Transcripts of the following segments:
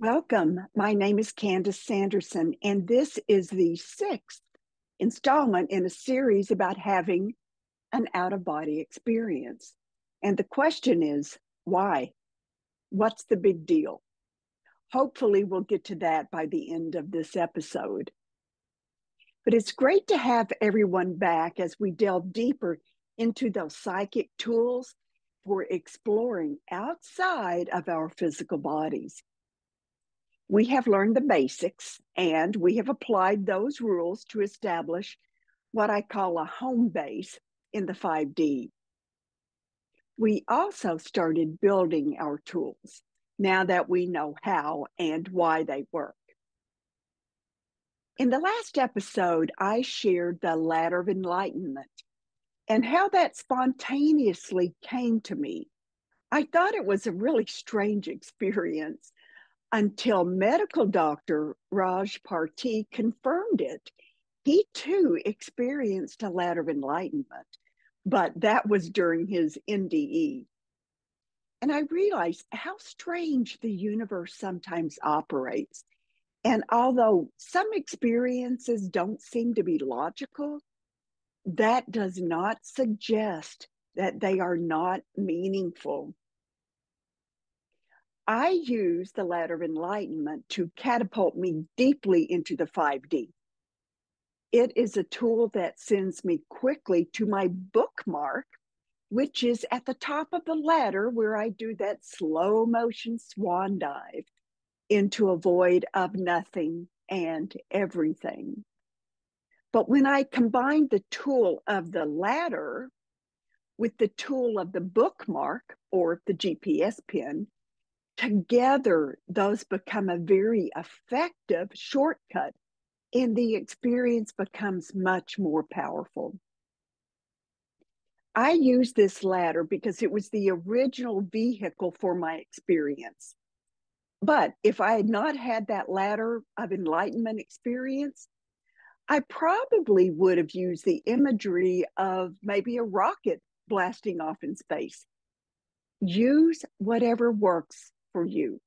Welcome. My name is Candace Sanderson, and this is the sixth installment in a series about having an out of body experience. And the question is, why? What's the big deal? Hopefully, we'll get to that by the end of this episode. But it's great to have everyone back as we delve deeper into those psychic tools for exploring outside of our physical bodies. We have learned the basics and we have applied those rules to establish what I call a home base in the 5D. We also started building our tools now that we know how and why they work. In the last episode, I shared the ladder of enlightenment and how that spontaneously came to me. I thought it was a really strange experience until medical doctor Raj Parti confirmed it. He too experienced a ladder of enlightenment, but that was during his NDE. And I realized how strange the universe sometimes operates. And although some experiences don't seem to be logical, that does not suggest that they are not meaningful. I use the ladder of enlightenment to catapult me deeply into the 5D. It is a tool that sends me quickly to my bookmark, which is at the top of the ladder where I do that slow motion swan dive into a void of nothing and everything. But when I combine the tool of the ladder with the tool of the bookmark or the GPS pin, together, those become a very effective shortcut, and the experience becomes much more powerful. I use this ladder because it was the original vehicle for my experience. But if I had not had that ladder of enlightenment experience, I probably would have used the imagery of maybe a rocket blasting off in space. Use whatever works for you.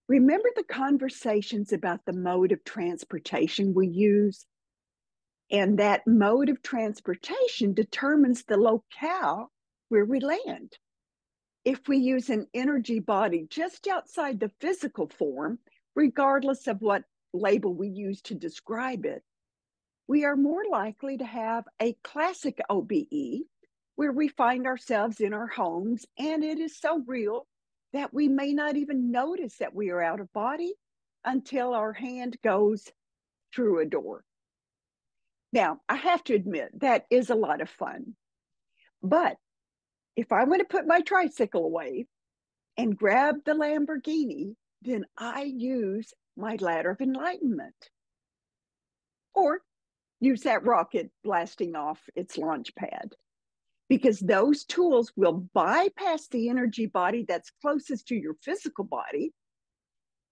Remember the conversations about the mode of transportation we use? And that mode of transportation determines the locale where we land. If we use an energy body just outside the physical form, regardless of what label we use to describe it, we are more likely to have a classic OBE where we find ourselves in our homes and it is so real that we may not even notice that we are out of body until our hand goes through a door. Now, I have to admit, that is a lot of fun. But if I want to put my tricycle away and grab the Lamborghini, then I use my ladder of enlightenment. Or use that rocket blasting off its launch pad. Because those tools will bypass the energy body that's closest to your physical body,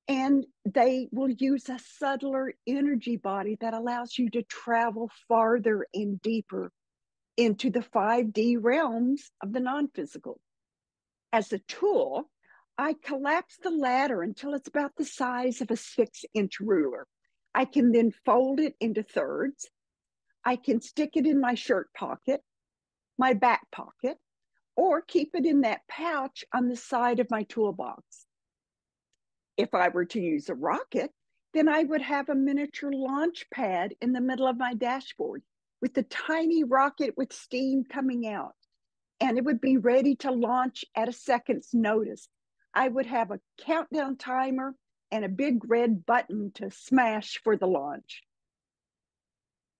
and they will use a subtler energy body that allows you to travel farther and deeper into the 5D realms of the non-physical. As a tool, I collapse the ladder until it's about the size of a 6-inch ruler. I can then fold it into thirds. I can stick it in my shirt pocket, my back pocket, or keep it in that pouch on the side of my toolbox. If I were to use a rocket, then I would have a miniature launch pad in the middle of my dashboard with the tiny rocket with steam coming out, and it would be ready to launch at a second's notice. I would have a countdown timer and a big red button to smash for the launch.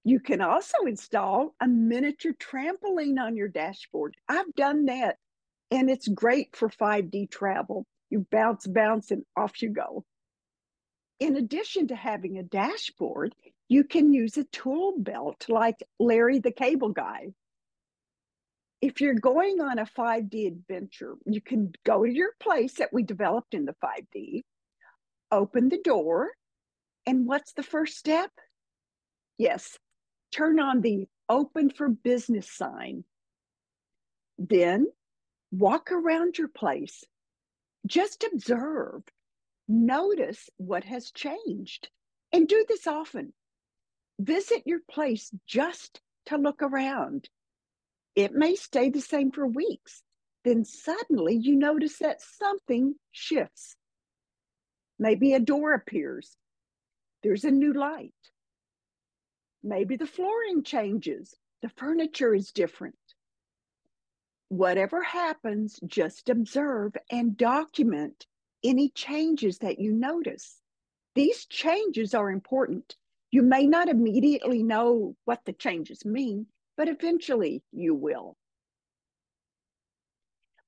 You can also install a miniature trampoline on your dashboard. I've done that, and it's great for 5D travel. You bounce, and off you go. In addition to having a dashboard, you can use a tool belt like Larry the Cable Guy. If you're going on a 5D adventure, you can go to your place that we developed in the 5D, open the door, and what's the first step? Yes, turn on the open for business sign. Then walk around your place. Just observe, notice what has changed, and do this often. Visit your place just to look around. It may stay the same for weeks. Then suddenly you notice that something shifts. Maybe a door appears. There's a new light. Maybe the flooring changes. The furniture is different. Whatever happens, just observe and document any changes that you notice. These changes are important. You may not immediately know what the changes mean, but eventually you will.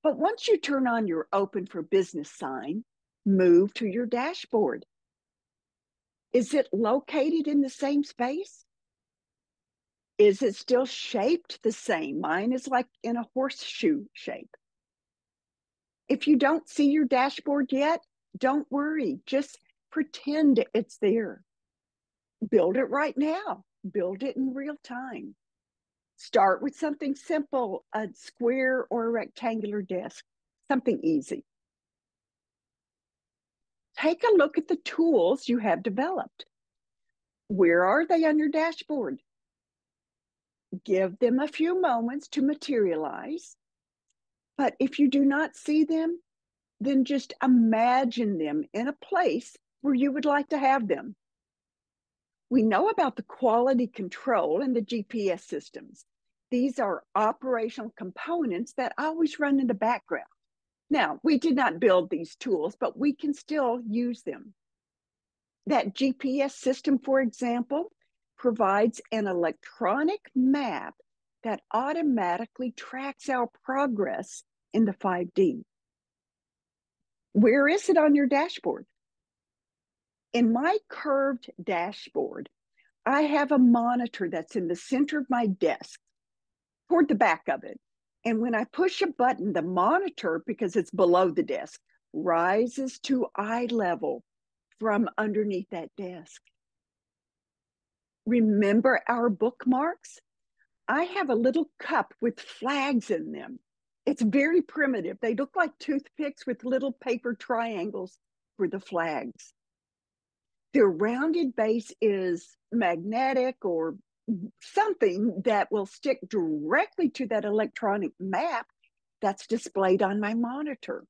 But once you turn on your open for business sign, move to your dashboard. Is it located in the same space? Is it still shaped the same? Mine is like in a horseshoe shape. If you don't see your dashboard yet, don't worry. Just pretend it's there. Build it right now. Build it in real time. Start with something simple, a square or a rectangular desk, something easy. Take a look at the tools you have developed. Where are they on your dashboard? Give them a few moments to materialize. But if you do not see them, then just imagine them in a place where you would like to have them. We know about the quality control and the GPS systems. These are operational components that always run in the background. Now, we did not build these tools, but we can still use them. That GPS system, for example, provides an electronic map that automatically tracks our progress in the 5D. Where is it on your dashboard? In my curved dashboard, I have a monitor that's in the center of my desk, toward the back of it. And when I push a button, the monitor, because it's below the desk, rises to eye level from underneath that desk. Remember our bookmarks? I have a little cup with flags in them. It's very primitive. They look like toothpicks with little paper triangles for the flags. Their rounded base is magnetic or something that will stick directly to that electronic map that's displayed on my monitor.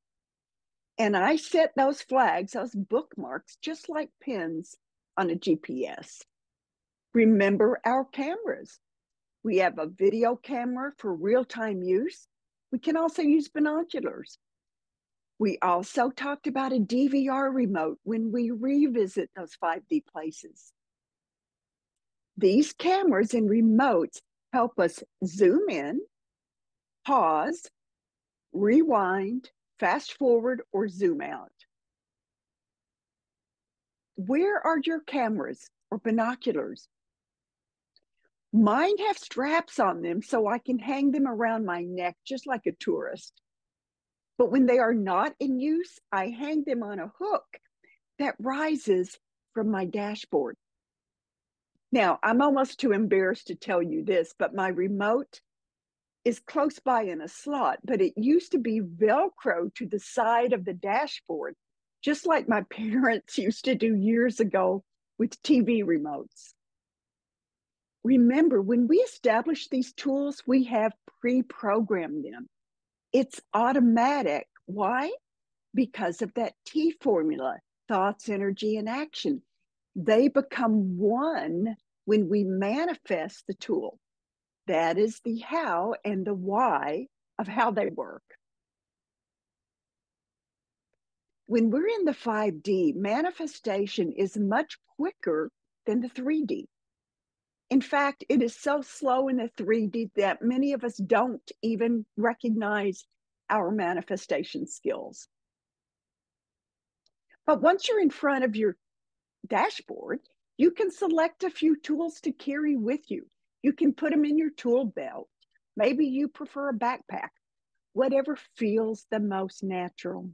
And I set those flags, those bookmarks, just like pins on a GPS. Remember our cameras. We have a video camera for real-time use. We can also use binoculars. We also talked about a DVR remote when we revisit those 5D places. These cameras and remotes help us zoom in, pause, rewind, fast forward, or zoom out. Where are your cameras or binoculars? Mine have straps on them so I can hang them around my neck just like a tourist. But when they are not in use, I hang them on a hook that rises from my dashboard. Now, I'm almost too embarrassed to tell you this, but my remote is close by in a slot, but it used to be Velcro to the side of the dashboard, just like my parents used to do years ago with TV remotes. Remember, when we establish these tools, we have pre-programmed them. It's automatic. Why? Because of that T formula, thoughts, energy, and action. They become one when we manifest the tool. That is the how and the why of how they work. When we're in the 5D, manifestation is much quicker than the 3D. In fact, it is so slow in the 3D that many of us don't even recognize our manifestation skills. But once you're in front of your dashboard, you can select a few tools to carry with you. You can put them in your tool belt. Maybe you prefer a backpack, whatever feels the most natural.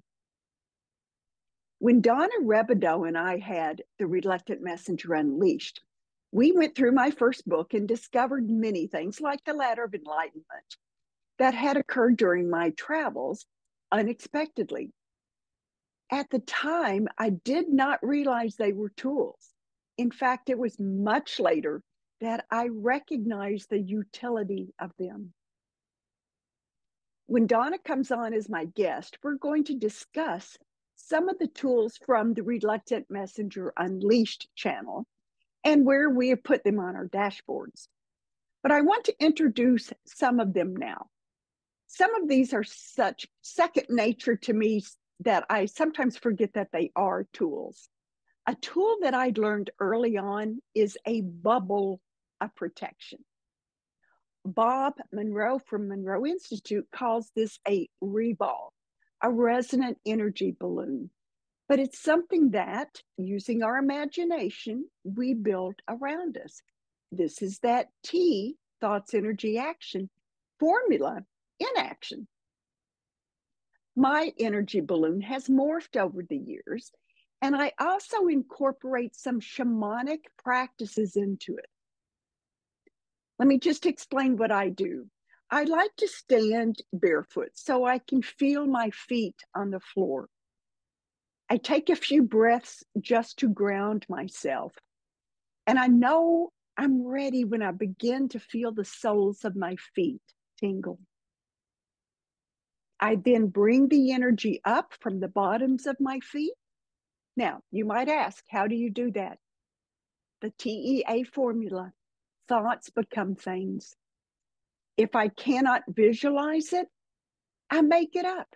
When Donna Rebido and I had The Reluctant Messenger Unleashed, we went through my first book and discovered many things like the Ladder of Enlightenment that had occurred during my travels unexpectedly. At the time, I did not realize they were tools. In fact, it was much later that I recognized the utility of them. When Donna comes on as my guest, we're going to discuss some of the tools from the Reluctant Messenger Unleashed channel and where we have put them on our dashboards. But I want to introduce some of them now. Some of these are such second nature to me that I sometimes forget that they are tools. A tool that I learned early on is a bubble of protection. Bob Monroe from Monroe Institute calls this a REBAL, a resonant energy balloon. But it's something that, using our imagination, we build around us. This is that T, thoughts, energy, action, formula in action. My energy balloon has morphed over the years, and I also incorporate some shamanic practices into it. Let me just explain what I do. I like to stand barefoot so I can feel my feet on the floor. I take a few breaths just to ground myself. And I know I'm ready when I begin to feel the soles of my feet tingle. I then bring the energy up from the bottoms of my feet. Now, you might ask, how do you do that? The TEA formula, thoughts become things. If I cannot visualize it, I make it up.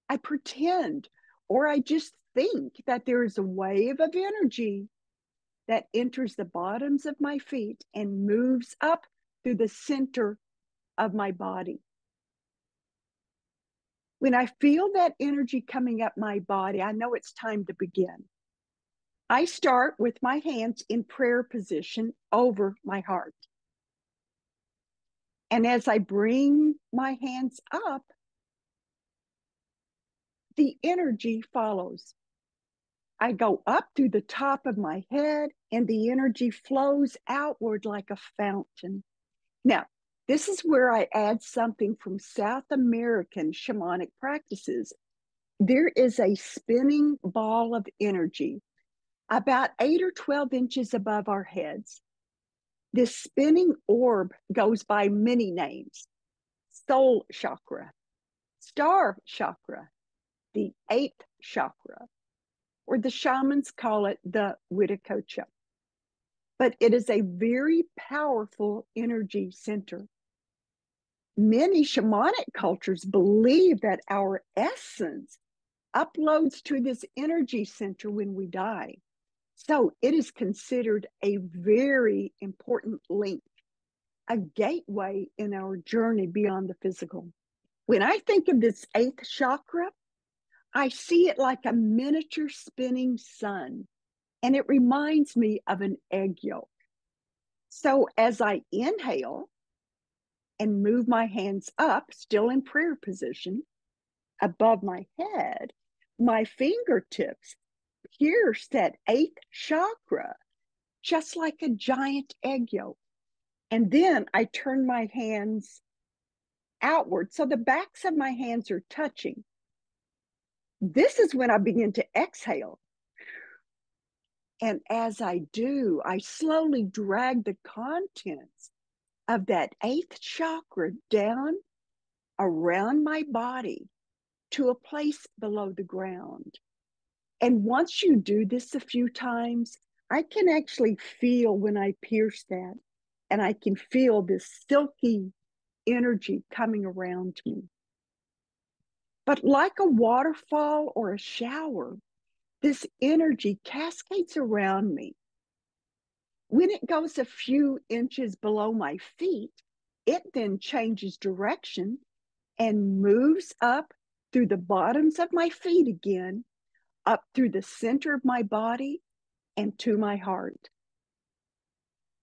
I pretend, or I just think that there is a wave of energy that enters the bottoms of my feet and moves up through the center of my body. When I feel that energy coming up my body, I know it's time to begin. I start with my hands in prayer position over my heart. And as I bring my hands up, the energy follows. I go up through the top of my head and the energy flows outward like a fountain. Now, this is where I add something from South American shamanic practices. There is a spinning ball of energy about 8 or 12 inches above our heads. This spinning orb goes by many names: soul chakra, star chakra, the 8th chakra, or the shamans call it the Wiracocha. But it is a very powerful energy center. Many shamanic cultures believe that our essence uploads to this energy center when we die. So it is considered a very important link, a gateway in our journey beyond the physical. When I think of this 8th chakra, I see it like a miniature spinning sun, and it reminds me of an egg yolk. So as I inhale and move my hands up, still in prayer position, above my head, my fingertips pierce that 8th chakra, just like a giant egg yolk. And then I turn my hands outward, so the backs of my hands are touching. This is when I begin to exhale. And as I do, I slowly drag the contents of that 8th chakra down around my body to a place below the ground. And once you do this a few times, I can actually feel when I pierce that, and I can feel this silky energy coming around me. But like a waterfall or a shower, this energy cascades around me. When it goes a few inches below my feet, it then changes direction and moves up through the bottoms of my feet again, up through the center of my body and to my heart.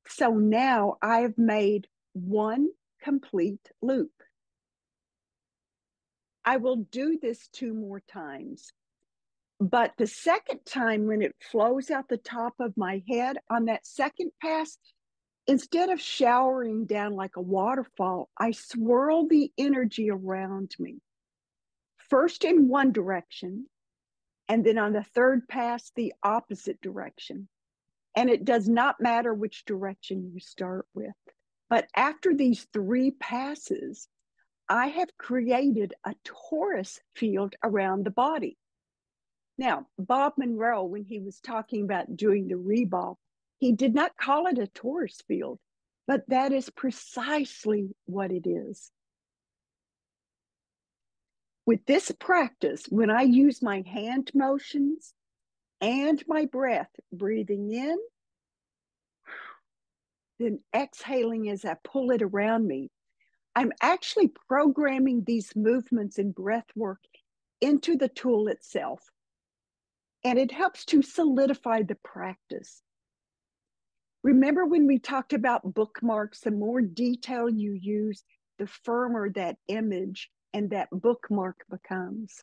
So now I've made one complete loop. I will do this 2 more times. But the second time, when it flows out the top of my head, on that second pass, instead of showering down like a waterfall, I swirl the energy around me. First in one direction, And then on the third pass, the opposite direction. And it does not matter which direction you start with. But after these 3 passes, I have created a torus field around the body. Now, Bob Monroe, when he was talking about doing the reball, he did not call it a torus field, but that is precisely what it is. With this practice, when I use my hand motions and my breath, breathing in, then exhaling as I pull it around me, I'm actually programming these movements and breath work into the tool itself. And it helps to solidify the practice. Remember when we talked about bookmarks, the more detail you use, the firmer that image and that bookmark becomes.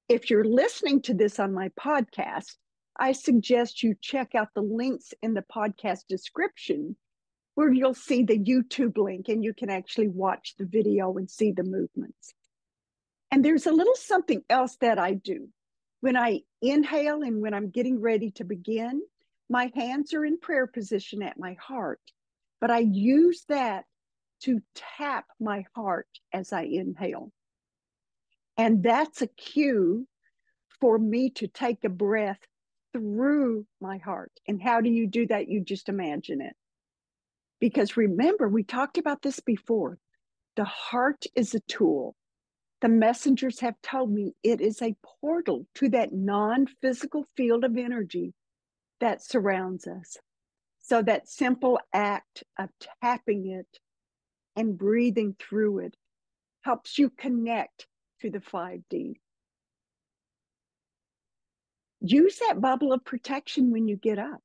If you're listening to this on my podcast, I suggest you check out the links in the podcast description where you'll see the YouTube link and you can actually watch the video and see the movements. And there's a little something else that I do. When I inhale and when I'm getting ready to begin, my hands are in prayer position at my heart, but I use that to tap my heart as I inhale. And that's a cue for me to take a breath through my heart. And how do you do that? You just imagine it. Because remember, we talked about this before. The heart is a tool. The messengers have told me it is a portal to that non-physical field of energy that surrounds us. So that simple act of tapping it and breathing through it helps you connect to the 5D. Use that bubble of protection when you get up,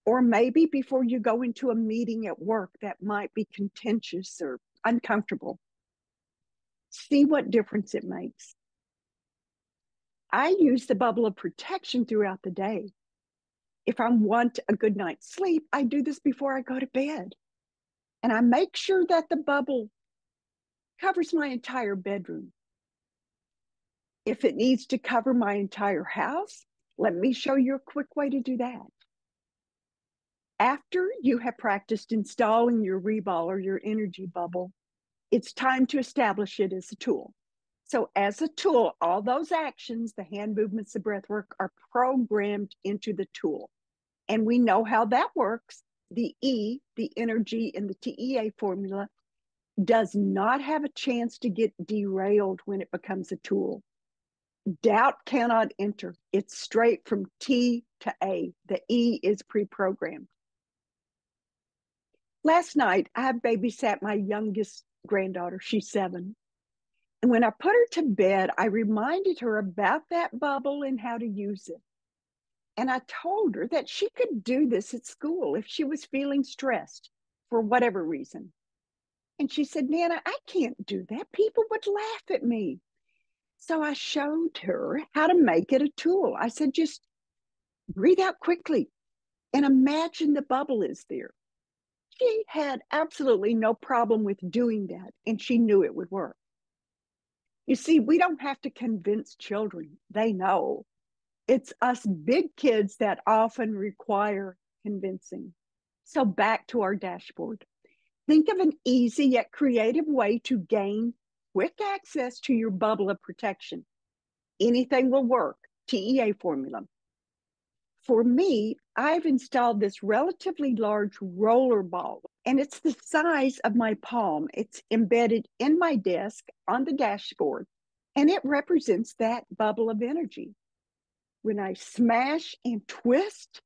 or maybe before you go into a meeting at work that might be contentious or uncomfortable. See what difference it makes. I use the bubble of protection throughout the day. If I want a good night's sleep, I do this before I go to bed. And I make sure that the bubble covers my entire bedroom. If it needs to cover my entire house, let me show you a quick way to do that. After you have practiced installing your reball or your energy bubble, it's time to establish it as a tool. So as a tool, all those actions, the hand movements, the breath work, are programmed into the tool. And we know how that works. The E, the energy in the TEA formula, does not have a chance to get derailed when it becomes a tool. Doubt cannot enter. It's straight from T to A. The E is pre-programmed. Last night, I babysat my youngest granddaughter. She's 7. And when I put her to bed, I reminded her about that bubble and how to use it. And I told her that she could do this at school if she was feeling stressed for whatever reason. And she said, Nana, I can't do that. People would laugh at me. So I showed her how to make it a tool. I said, just breathe out quickly and imagine the bubble is there. She had absolutely no problem with doing that, and she knew it would work. You see, we don't have to convince children. They know. It's us big kids that often require convincing. So back to our dashboard. Think of an easy yet creative way to gain quick access to your bubble of protection. Anything will work. TEA formula. For me, I've installed this relatively large roller ball, and it's the size of my palm. It's embedded in my desk on the dashboard, and it represents that bubble of energy. When I smash and twist,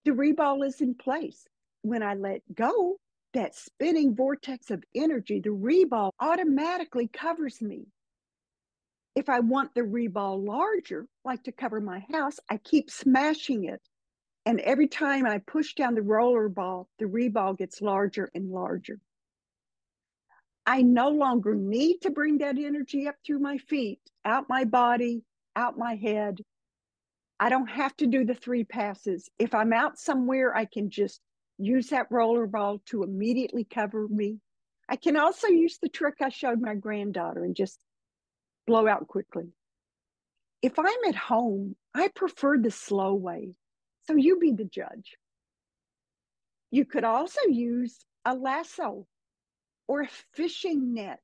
the reball is in place. When I let go, that spinning vortex of energy, the reball automatically covers me. If I want the reball larger, like to cover my house, I keep smashing it. And every time I push down the roller ball, the reball gets larger and larger. I no longer need to bring that energy up through my feet, out my body, out my head. I don't have to do the 3 passes. If I'm out somewhere, I can just use that roller ball to immediately cover me. I can also use the trick I showed my granddaughter and just blow out quickly. If I'm at home, I prefer the slow way, so you be the judge. You could also use a lasso or a fishing net.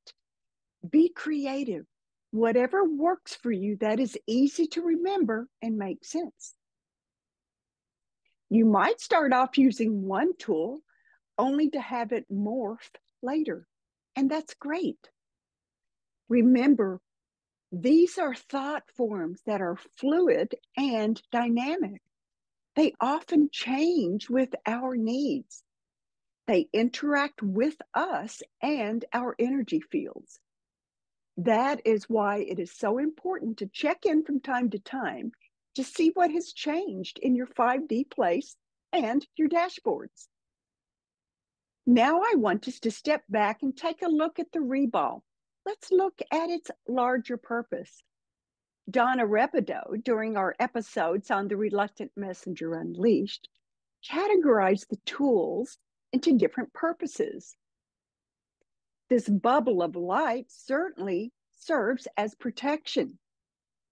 Be creative. Whatever works for you that is easy to remember and makes sense. You might start off using one tool only to have it morph later, and that's great. Remember, these are thought forms that are fluid and dynamic. They often change with our needs. They interact with us and our energy fields. That is why it is so important to check in from time to time to see what has changed in your 5D place and your dashboards. Now I want us to step back and take a look at the Reball. Let's look at its larger purpose. Donna Rebido, during our episodes on the Reluctant Messenger Unleashed, categorized the tools into different purposes. This bubble of light certainly serves as protection.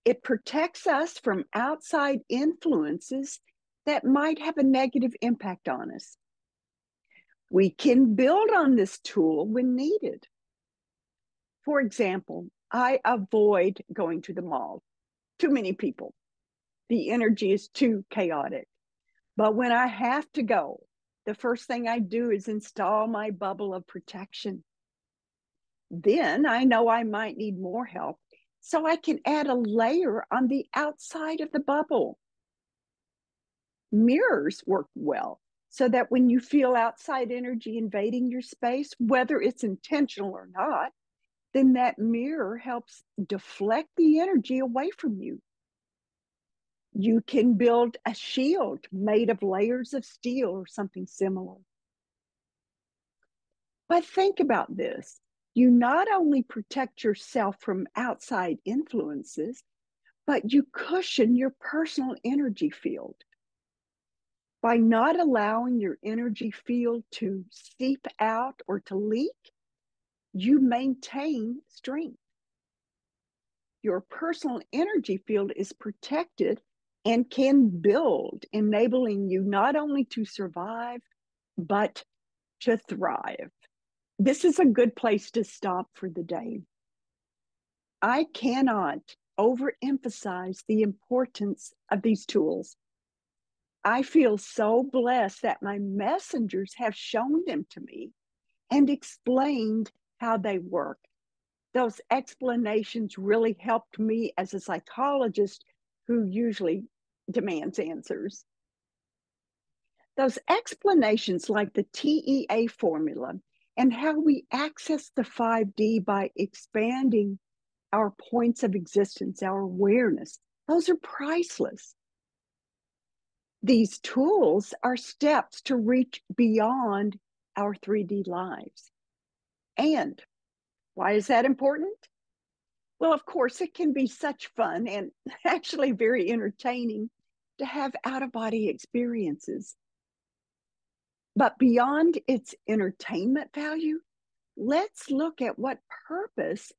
It protects us from outside influences that might have a negative impact on us. We can build on this tool when needed. For example, I avoid going to the mall. Too many people. The energy is too chaotic. But when I have to go, the first thing I do is install my bubble of protection. Then I know I might need more help, so I can add a layer on the outside of the bubble. Mirrors work well, so that when you feel outside energy invading your space, whether it's intentional or not, then that mirror helps deflect the energy away from you. You can build a shield made of layers of steel or something similar. But think about this. You not only protect yourself from outside influences, but you cushion your personal energy field. By not allowing your energy field to seep out or to leak, you maintain strength. Your personal energy field is protected and can build, enabling you not only to survive, but to thrive. This is a good place to stop for the day. I cannot overemphasize the importance of these tools. I feel so blessed that my messengers have shown them to me and explained how they work. Those explanations really helped me as a psychologist who usually demands answers. Those explanations, like the TEA formula and how we access the 5D by expanding our points of existence, our awareness, those are priceless. These tools are steps to reach beyond our 3D lives. And why is that important? Well, of course, it can be such fun and actually very entertaining to have out-of-body experiences. But beyond its entertainment value, let's look at what purpose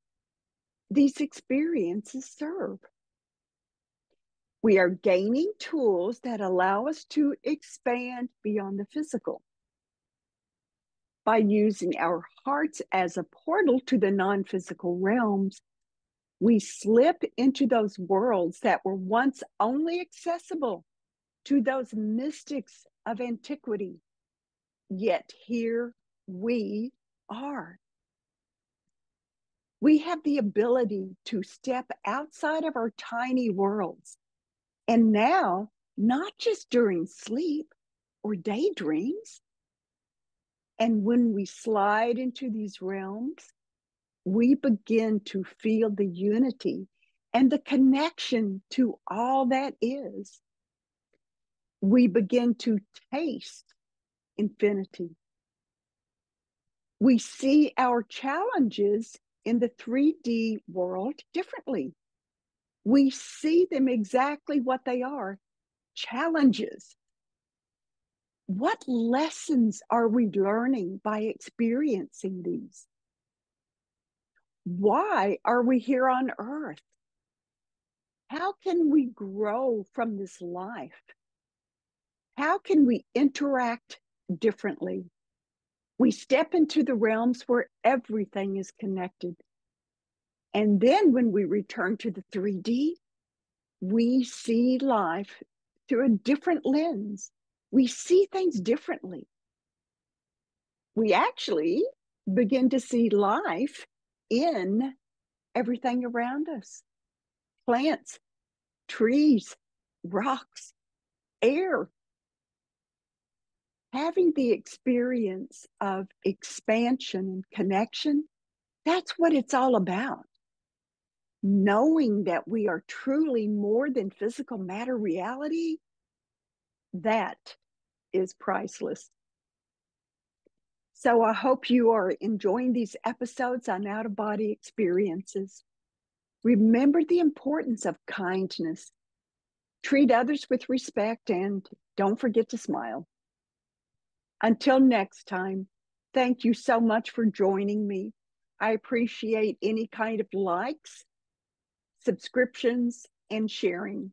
these experiences serve. We are gaining tools that allow us to expand beyond the physical. By using our hearts as a portal to the non-physical realms, we slip into those worlds that were once only accessible to those mystics of antiquity. Yet here we are. We have the ability to step outside of our tiny worlds. And now, not just during sleep or daydreams. And when we slide into these realms, we begin to feel the unity and the connection to all that is. We begin to taste infinity. We see our challenges in the 3D world differently. We see them exactly what they are, challenges. What lessons are we learning by experiencing these? Why are we here on earth? How can we grow from this life? How can we interact differently? We step into the realms where everything is connected. And then when we return to the 3D, we see life through a different lens. We see things differently. We actually begin to see life in everything around us: plants, trees, rocks, air. Having the experience of expansion and connection, that's what it's all about. Knowing that we are truly more than physical matter reality, that is priceless. So I hope you are enjoying these episodes on out of body experiences. Remember the importance of kindness. Treat others with respect and don't forget to smile. Until next time, thank you so much for joining me. I appreciate any kind of likes, subscriptions, and sharing.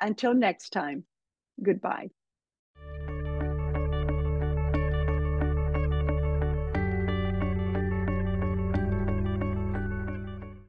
Until next time, goodbye.